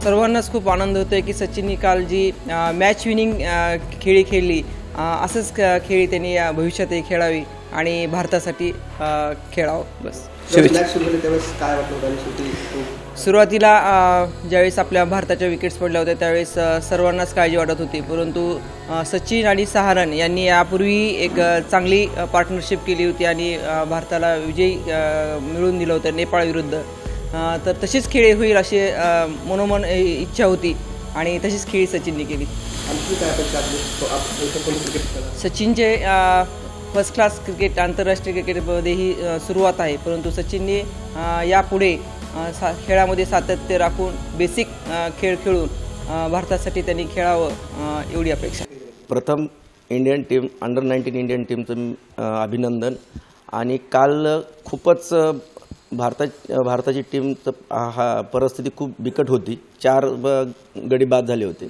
सर्वांनाच खूप आनंद होतोय की सचिननी काल जी मॅच विनिंग खेळी खेळली, असंच खेळी त्यांनी भविष्यातही खेळावी आणि भारतासाठी खेळावं. बस. सुरुवातीला ज्यावेळेस आपल्या भारताच्या विकेट्स पडल्या होत्या त्यावेळेस सर्वांनाच काळजी वाटत होती, परंतु सचिन आणि सहारन यांनी यापूर्वी एक चांगली पार्टनरशिप केली होती आणि भारताला विजय मिळवून दिलं होतं नेपाळ विरुद्ध. तर तशीच खेळी होईल अशी मनोमन इच्छा होती आणि तशीच खेळी सचिनने केली. सचिनचे फर्स्ट क्लास क्रिकेट आंतरराष्ट्रीय क्रिकेटमध्येही सुरुवात आहे, परंतु सचिनने यापुढे खेळामध्ये सातत्य राखून बेसिक खेळ खेळून भारतासाठी त्यांनी खेळावं एवढी अपेक्षा. प्रथम इंडियन टीम अंडर-19 इंडियन टीमचं अभिनंदन. आणि काल खूपच भारताची टीमचं परिस्थिती खूप बिकट होती, 4 गडी बाद झाले होते.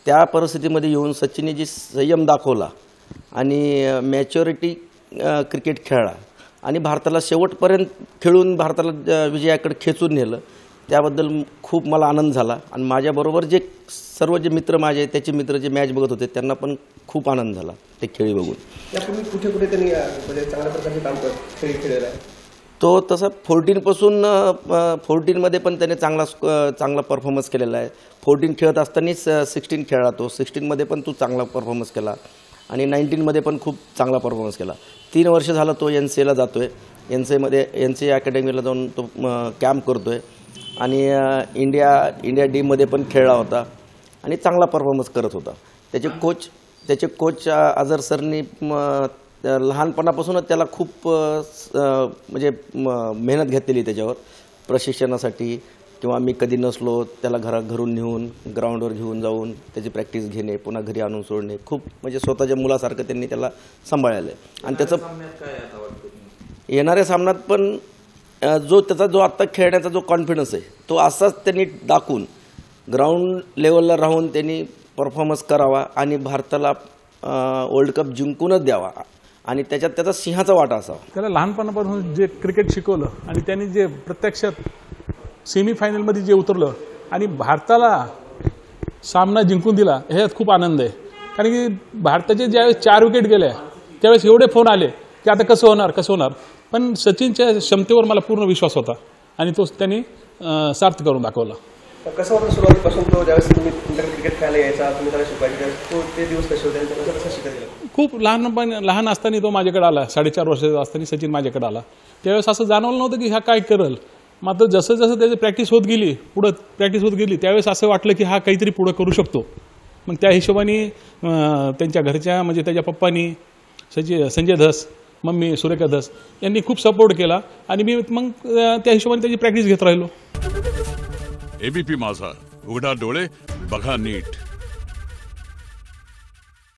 त्या परिस्थितीमध्ये येऊन सचिनने जी संयम दाखवला आणि मॅच्युरिटी क्रिकेट खेळला आणि भारताला शेवटपर्यंत खेळून भारताला विजयाकडे खेचून नेलं, त्याबद्दल खूप मला आनंद झाला. आणि माझ्याबरोबर जे सर्व मित्र माझे त्याचे मित्र जे मॅच बघत होते त्यांना पण खूप आनंद झाला ते खेळी बघून. यापूर्वी कुठे कुठे त्यांनी चांगल्या प्रकारचे काम खेळलेलं आहे. तो तसा 14 पासून 14मध्ये पण त्याने चांगला परफॉर्मन्स केलेला आहे. 14 खेळत असतानाच 16 खेळला तो. 16मध्ये पण तो चांगला परफॉर्मन्स केला आणि 19मध्ये पण खूप चांगला परफॉर्मन्स केला. 3 वर्ष झालं तो NCAला जातोय. NCA अकॅडमीला जाऊन तो कॅम्प करतोय आणि इंडिया टीममध्ये पण खेळला होता आणि चांगला परफॉर्मन्स करत होता. त्याचे कोच अजर सरनी लहानपणापासूनच त्याला खूप म्हणजे मेहनत घेतलेली त्याच्यावर प्रशिक्षणासाठी, किंवा मी कधी नसलो त्याला घरून नेऊन ग्राउंडवर घेऊन जाऊन त्याची प्रॅक्टिस घेणे, पुन्हा घरी आणून सोडणे, खूप म्हणजे स्वतःच्या मुलासारखं त्यांनी त्याला सांभाळलं आहे. आणि त्याचं येणाऱ्या सामन्यात पण त्याचा जो आत्ता खेळण्याचा जो कॉन्फिडन्स आहे तो असाच त्यांनी दाखवून ग्राउंड लेवलला राहून त्यांनी परफॉर्मन्स करावा आणि भारताला वर्ल्ड कप जिंकूनच द्यावा आणि त्याच्यात त्याचा सिंहाचा वाटा असावा. त्याला लहानपणापासून जे क्रिकेट शिकवलं आणि त्यांनी जे प्रत्यक्षात सेमीफायनलमध्ये जे उतरलं आणि भारताला सामना जिंकून दिला, ह्यात खूप आनंद आहे. कारण की भारताचे ज्यावेळेस 4 विकेट गेल्या त्यावेळेस एवढे फोन आले की आता कसं होणार. पण सचिनच्या क्षमतेवर मला पूर्ण विश्वास होता आणि तो त्यांनी सार्थ करून दाखवला. कसं होतं सुरुवातीपासून तो ज्यावेळेस तुम्ही क्रिकेट खेळायला यायचा, तुम्ही त्याला शिकवायचे, तो ते दिवस कसे होते आणि कसं शिकायला? खूप लहान असताना तो माझ्याकडे आला. 4.5 वर्षाचा असताना सचिन माझ्याकडे आला. त्यावेळेस असं जाणवलं नव्हतं की हा काय करेल. मात्र जसं जसं त्याची प्रॅक्टिस होत गेली त्यावेळेस असं वाटलं की हा काहीतरी पुढं करू शकतो. मग त्या हिशोबाने त्यांच्या घरच्या म्हणजे त्याच्या पप्पांनी संजय धस, मम्मी सुरेखा धस यांनी खूप सपोर्ट केला आणि मी मग त्या हिशोबाने त्याची प्रॅक्टिस घेत राहिलो. ABP माझा, उघडा डोळे बघा नीट.